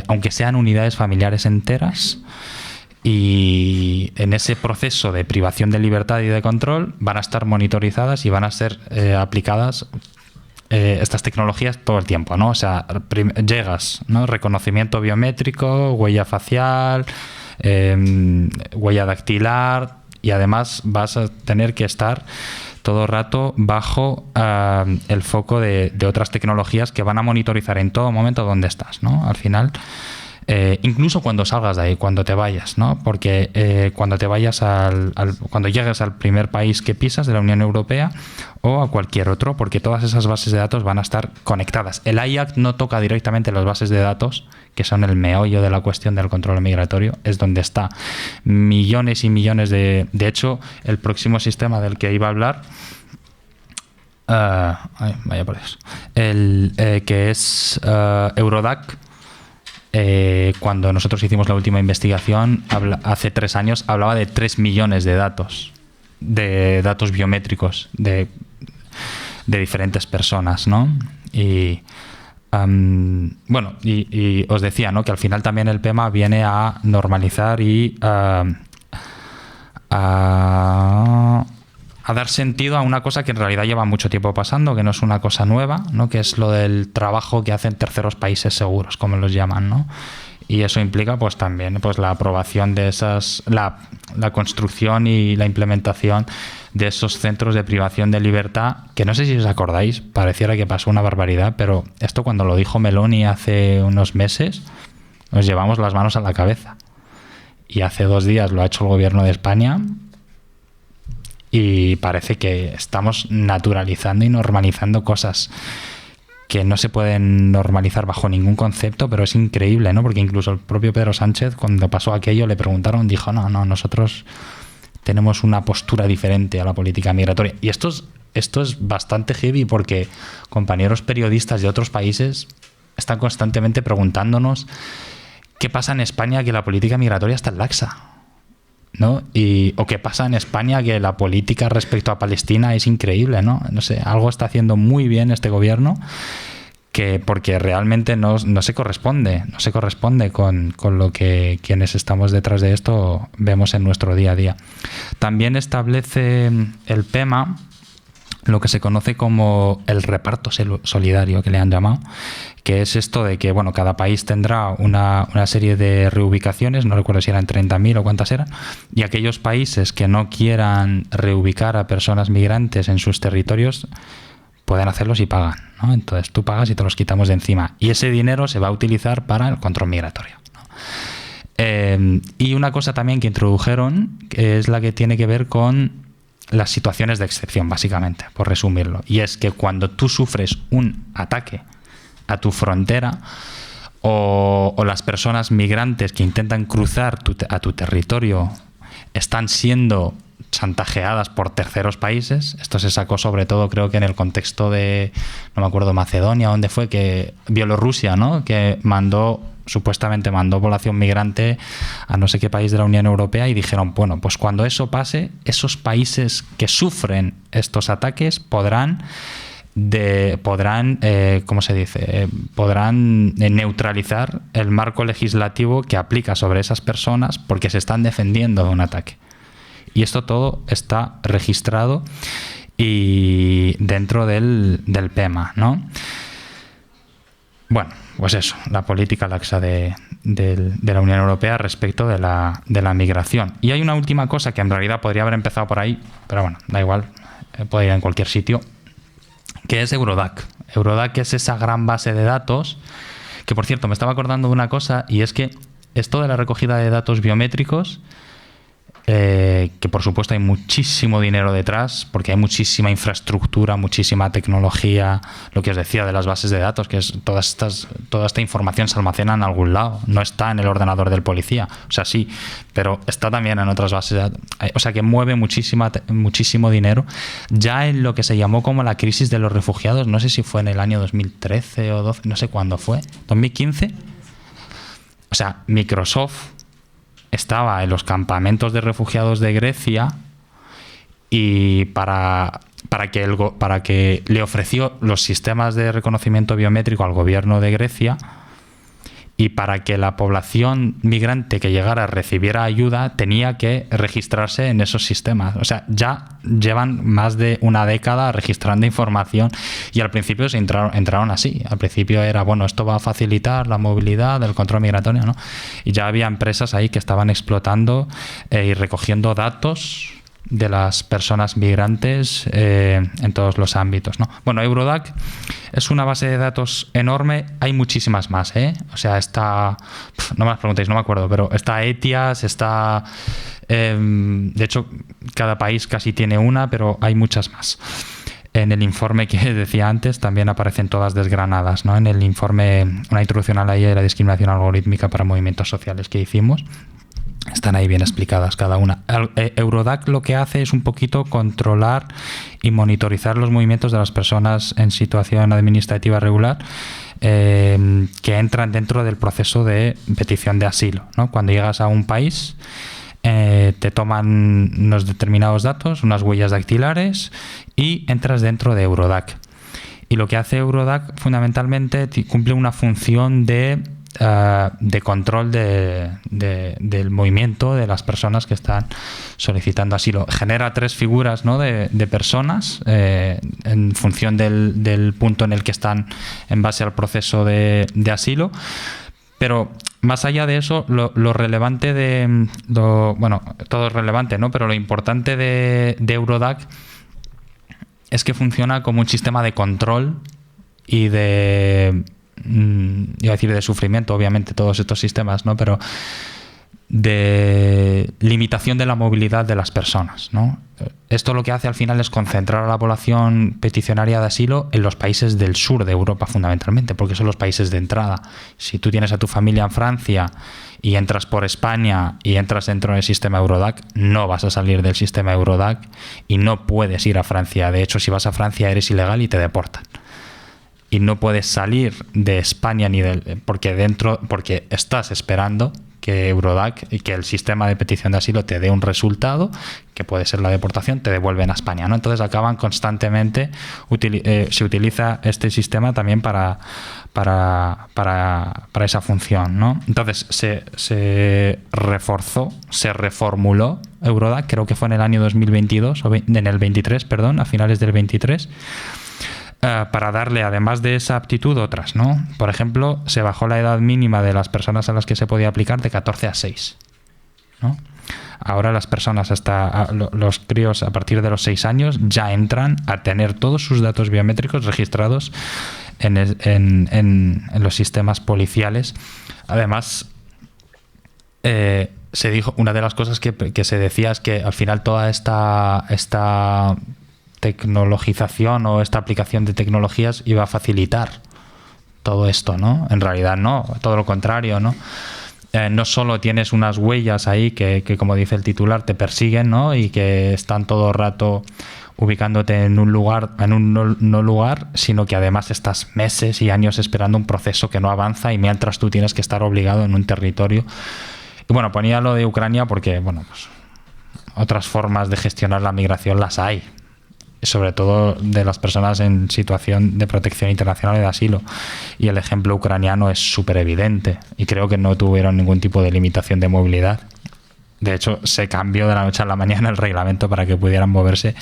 aunque sean unidades familiares enteras. Y en ese proceso de privación de libertad y de control van a estar monitorizadas y van a ser aplicadas estas tecnologías todo el tiempo, ¿no? O sea, llegas, ¿no? Reconocimiento biométrico, huella facial, huella dactilar, y además vas a tener que estar todo el rato bajo el foco de otras tecnologías que van a monitorizar en todo momento dónde estás, ¿no? Al final, incluso cuando salgas de ahí, cuando te vayas, ¿no? Porque cuando te vayas cuando llegues al primer país que pisas de la Unión Europea o a cualquier otro, porque todas esas bases de datos van a estar conectadas. El AI Act no toca directamente las bases de datos, que son el meollo de la cuestión del control migratorio, es donde está millones y millones de hecho, el próximo sistema del que iba a hablar, vaya por Dios, que es Eurodac. Cuando nosotros hicimos la última investigación, hace 3 años, hablaba de 3 millones de datos biométricos de diferentes personas, ¿no? Y bueno, y os decía, ¿no?, que al final también el PEMA viene a normalizar y a dar sentido a una cosa que en realidad lleva mucho tiempo pasando, que no es una cosa nueva, ¿no?, que es lo del trabajo que hacen terceros países seguros, como los llaman, ¿no? Y eso implica pues también pues la aprobación de la construcción y la implementación de esos centros de privación de libertad, que no sé si os acordáis, pareciera que pasó una barbaridad, pero esto cuando lo dijo Meloni hace unos meses, nos llevamos las manos a la cabeza. Y hace 2 días lo ha hecho el gobierno de España y parece que estamos naturalizando y normalizando cosas que no se pueden normalizar bajo ningún concepto, pero es increíble, ¿no? Porque incluso el propio Pedro Sánchez, cuando pasó aquello, le preguntaron, dijo, no, nosotros tenemos una postura diferente a la política migratoria. Y esto es bastante heavy, porque compañeros periodistas de otros países están constantemente preguntándonos qué pasa en España, que la política migratoria está laxa, ¿no? O qué pasa en España, que la política respecto a Palestina es increíble, ¿no? No sé, algo está haciendo muy bien este gobierno, porque realmente no se corresponde con lo que quienes estamos detrás de esto vemos en nuestro día a día. También establece el PEMA lo que se conoce como el reparto solidario, que le han llamado, que es esto de que, bueno, cada país tendrá una serie de reubicaciones, no recuerdo si eran 30.000 o cuántas eran, y aquellos países que no quieran reubicar a personas migrantes en sus territorios pueden hacerlo si pagan, ¿no? Entonces tú pagas y te los quitamos de encima, y ese dinero se va a utilizar para el control migratorio, ¿no? Y una cosa también que introdujeron, que es la que tiene que ver con las situaciones de excepción, básicamente, por resumirlo. Y es que cuando tú sufres un ataque a tu frontera, o las personas migrantes que intentan cruzar a tu territorio están siendo chantajeadas por terceros países. Esto se sacó sobre todo, creo que en el contexto de, no me acuerdo, Macedonia, ¿dónde fue? Que Bielorrusia, ¿no? Que supuestamente mandó población migrante a no sé qué país de la Unión Europea, y dijeron, bueno, pues cuando eso pase, esos países que sufren estos ataques podrán ¿cómo se dice? Podrán neutralizar el marco legislativo que aplica sobre esas personas porque se están defendiendo de un ataque. Y esto todo está registrado y dentro del PEMA, ¿no? Bueno, pues eso, la política laxa de la Unión Europea respecto de la migración. Y hay una última cosa que en realidad podría haber empezado por ahí, pero bueno, da igual, puede ir en cualquier sitio, que es Eurodac. Eurodac es esa gran base de datos, que por cierto me estaba acordando de una cosa, y es que esto de la recogida de datos biométricos, que por supuesto hay muchísimo dinero detrás, porque hay muchísima infraestructura, muchísima tecnología, lo que os decía de las bases de datos, que es toda esta información se almacena en algún lado, no está en el ordenador del policía, o sea, sí, pero está también en otras bases de datos, o sea, que mueve muchísimo dinero. Ya en lo que se llamó como la crisis de los refugiados, no sé si fue en el año 2013 o 12, no sé cuándo fue, 2015, o sea, Microsoft estaba en los campamentos de refugiados de Grecia, y para que le ofreció los sistemas de reconocimiento biométrico al gobierno de Grecia, y para que la población migrante que llegara recibiera ayuda, tenía que registrarse en esos sistemas. O sea, ya llevan más de una década registrando información, y al principio entraron así. Al principio era, bueno, esto va a facilitar la movilidad, el control migratorio, ¿no? Y ya había empresas ahí que estaban explotando y recogiendo datos de las personas migrantes en todos los ámbitos, ¿no? Bueno, Eurodac es una base de datos enorme, hay muchísimas más, o sea, no me las preguntéis, no me acuerdo, pero está ETIAS, está de hecho cada país casi tiene una, pero hay muchas más. En el informe que decía antes también aparecen todas desgranadas, ¿no? En el informe, una introducción a la ley de la discriminación algorítmica para movimientos sociales que hicimos, están ahí bien explicadas cada una. Eurodac lo que hace es un poquito controlar y monitorizar los movimientos de las personas en situación administrativa regular que entran dentro del proceso de petición de asilo, ¿no? Cuando llegas a un país, te toman unos determinados datos, unas huellas dactilares, y entras dentro de Eurodac. Y lo que hace Eurodac fundamentalmente cumple una función de control del movimiento de las personas que están solicitando asilo. Genera 3 figuras, ¿no? de personas en función del punto en el que están en base al proceso de asilo. Pero más allá de eso, lo relevante bueno, todo es relevante, ¿no? Pero lo importante de Eurodac es que funciona como un sistema de control y iba a decir de sufrimiento, obviamente todos estos sistemas, ¿no? Pero de limitación de la movilidad de las personas, ¿no? Esto lo que hace al final es concentrar a la población peticionaria de asilo en los países del sur de Europa fundamentalmente, porque son los países de entrada. Si tú tienes a tu familia en Francia y entras por España y entras dentro del sistema Eurodac, no vas a salir del sistema Eurodac y no puedes ir a Francia. De hecho, si vas a Francia eres ilegal y te deportan. Y no puedes salir de España porque estás esperando que Eurodac y que el sistema de petición de asilo te dé un resultado, que puede ser la deportación, te devuelven a España, ¿no? Entonces acaban constantemente, se utiliza este sistema también para esa función, ¿no? Entonces se reformuló Eurodac, creo que fue en el año 2022, en el 23, perdón, a finales del 23, para darle, además de esa aptitud, otras, ¿no? Por ejemplo, se bajó la edad mínima de las personas a las que se podía aplicar de 14 a 6, ¿no? Ahora las personas, los críos a partir de los 6 años, ya entran a tener todos sus datos biométricos registrados en los sistemas policiales. Además, se dijo, una de las cosas que se decía es que al final toda esta tecnologización o esta aplicación de tecnologías iba a facilitar todo esto, ¿no? En realidad no, todo lo contrario, ¿no? No solo tienes unas huellas ahí que, como dice el titular, te persiguen, ¿no? Y que están todo el rato ubicándote en un lugar, en un no lugar, sino que además estás meses y años esperando un proceso que no avanza y mientras tú tienes que estar obligado en un territorio. Y bueno, ponía lo de Ucrania porque, bueno, pues otras formas de gestionar la migración las hay, sobre todo de las personas en situación de protección internacional y de asilo. Y el ejemplo ucraniano es súper evidente y creo que no tuvieron ningún tipo de limitación de movilidad. De hecho, se cambió de la noche a la mañana el reglamento para que pudieran moverse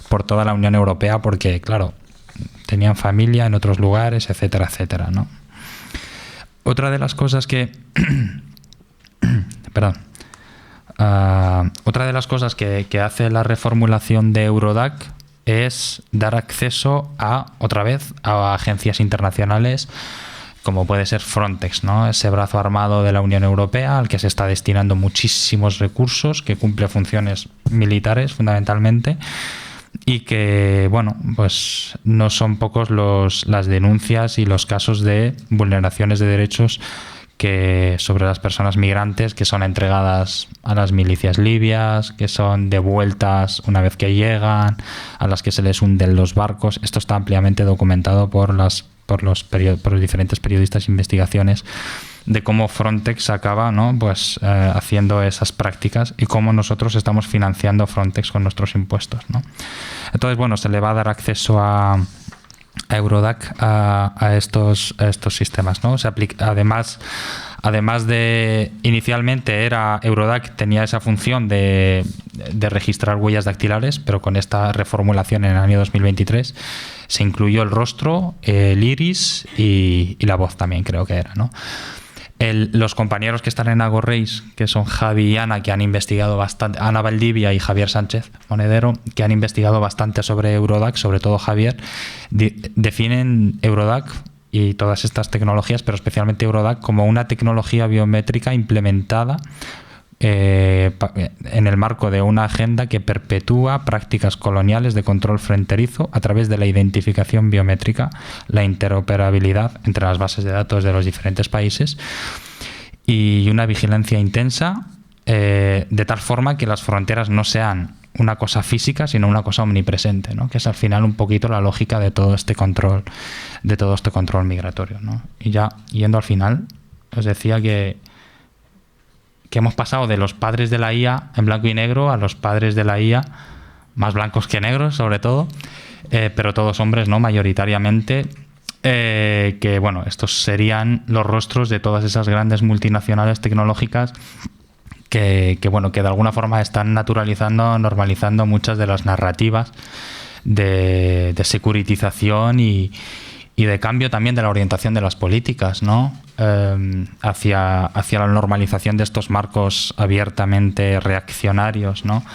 por toda la Unión Europea porque, claro, tenían familia en otros lugares, etcétera, etcétera, ¿no? Otra de las cosas que... Perdón. Otra de las cosas que hace la reformulación de Eurodac es dar acceso otra vez, a agencias internacionales como puede ser Frontex, ¿no? Ese brazo armado de la Unión Europea al que se está destinando muchísimos recursos, que cumple funciones militares fundamentalmente y que, bueno, pues no son pocos las denuncias y los casos de vulneraciones de derechos sobre las personas migrantes que son entregadas a las milicias libias, que son devueltas una vez que llegan, a las que se les hunden los barcos. Esto está ampliamente documentado por los diferentes periodistas e investigaciones de cómo Frontex acaba, ¿no? Pues haciendo esas prácticas y cómo nosotros estamos financiando Frontex con nuestros impuestos, ¿no? Entonces, bueno, se le va a dar acceso a Eurodac a estos sistemas, ¿no? Se aplica, además de inicialmente Eurodac tenía esa función de registrar huellas dactilares, pero con esta reformulación en el año 2023 se incluyó el rostro, el iris y la voz también, creo que era, ¿no? Los compañeros que están en Agorreis, que son Javi y Ana, que han investigado bastante, Ana Valdivia y Javier Sánchez Monedero, que han investigado bastante sobre Eurodac, sobre todo Javier, definen Eurodac y todas estas tecnologías, pero especialmente Eurodac, como una tecnología biométrica implementada en el marco de una agenda que perpetúa prácticas coloniales de control fronterizo a través de la identificación biométrica, la interoperabilidad entre las bases de datos de los diferentes países y una vigilancia intensa de tal forma que las fronteras no sean una cosa física, sino una cosa omnipresente, ¿no? Que es al final un poquito la lógica de todo este control migratorio, ¿no? Y ya yendo al final, os decía que hemos pasado de los padres de la IA en blanco y negro a los padres de la IA más blancos que negros, sobre todo, pero todos hombres, ¿no? Mayoritariamente, que bueno, estos serían los rostros de todas esas grandes multinacionales tecnológicas que bueno, que de alguna forma están naturalizando, normalizando muchas de las narrativas de securitización y de cambio también de la orientación de las políticas, ¿no? Hacia la normalización de estos marcos abiertamente reaccionarios, ¿no?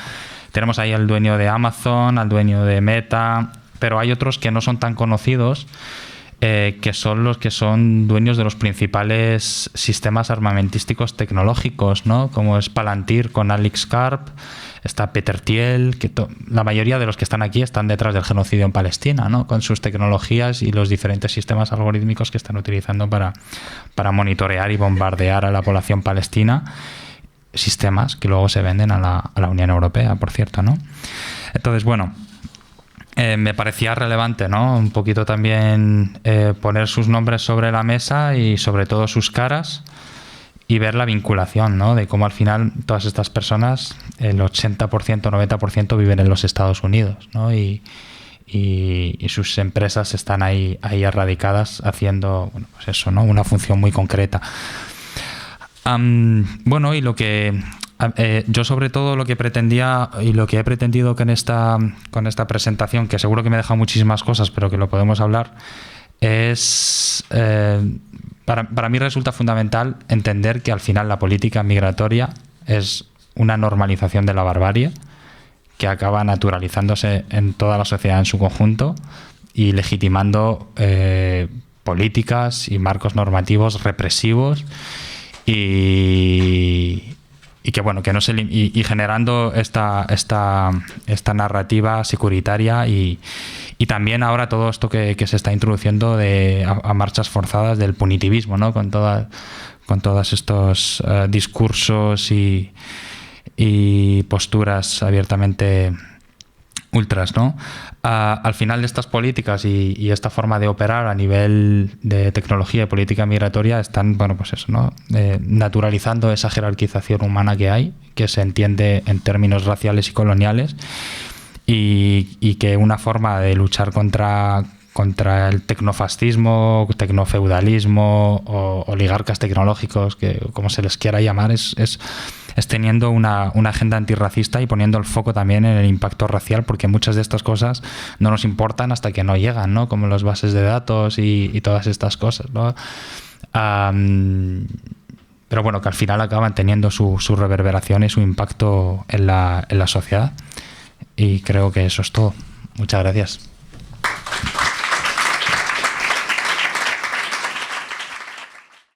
Tenemos ahí al dueño de Amazon, al dueño de Meta, pero hay otros que no son tan conocidos, que son los que son dueños de los principales sistemas armamentísticos tecnológicos, ¿no? Como es Palantir con Alex Karp, está Peter Thiel, que la mayoría de los que están aquí están detrás del genocidio en Palestina, ¿no? Con sus tecnologías y los diferentes sistemas algorítmicos que están utilizando para monitorear y bombardear a la población palestina, sistemas que luego se venden a la Unión Europea, por cierto, ¿no? Entonces, bueno, me parecía relevante, ¿no? Un poquito también poner sus nombres sobre la mesa y sobre todo sus caras y ver la vinculación, ¿no? De cómo al final todas estas personas, el 80%, 90% viven en los Estados Unidos, ¿no? Y sus empresas están ahí erradicadas haciendo, bueno, pues eso, ¿no? Una función muy concreta. Bueno, y lo que yo sobre todo lo que pretendía y lo que he pretendido con esta presentación, que seguro que me he dejado muchísimas cosas, pero que lo podemos hablar, es para mí resulta fundamental entender que al final la política migratoria es una normalización de la barbarie que acaba naturalizándose en toda la sociedad en su conjunto y legitimando políticas y marcos normativos represivos y y que bueno, que no se y generando esta narrativa securitaria y también ahora todo esto que se está introduciendo a marchas forzadas del punitivismo, ¿no? Con todos estos discursos y posturas abiertamente ultras, ¿no? Al final de estas políticas y esta forma de operar a nivel de tecnología y política migratoria están, bueno, pues eso, ¿no? Naturalizando esa jerarquización humana que hay, que se entiende en términos raciales y coloniales, y que una forma de luchar contra el tecnofascismo, tecnofeudalismo o oligarcas tecnológicos, que como se les quiera llamar, es teniendo una agenda antirracista y poniendo el foco también en el impacto racial, porque muchas de estas cosas no nos importan hasta que no llegan, ¿no? Como las bases de datos y todas estas cosas, ¿no? Pero bueno, que al final acaban teniendo su reverberación y su impacto en la sociedad. Y creo que eso es todo. Muchas gracias.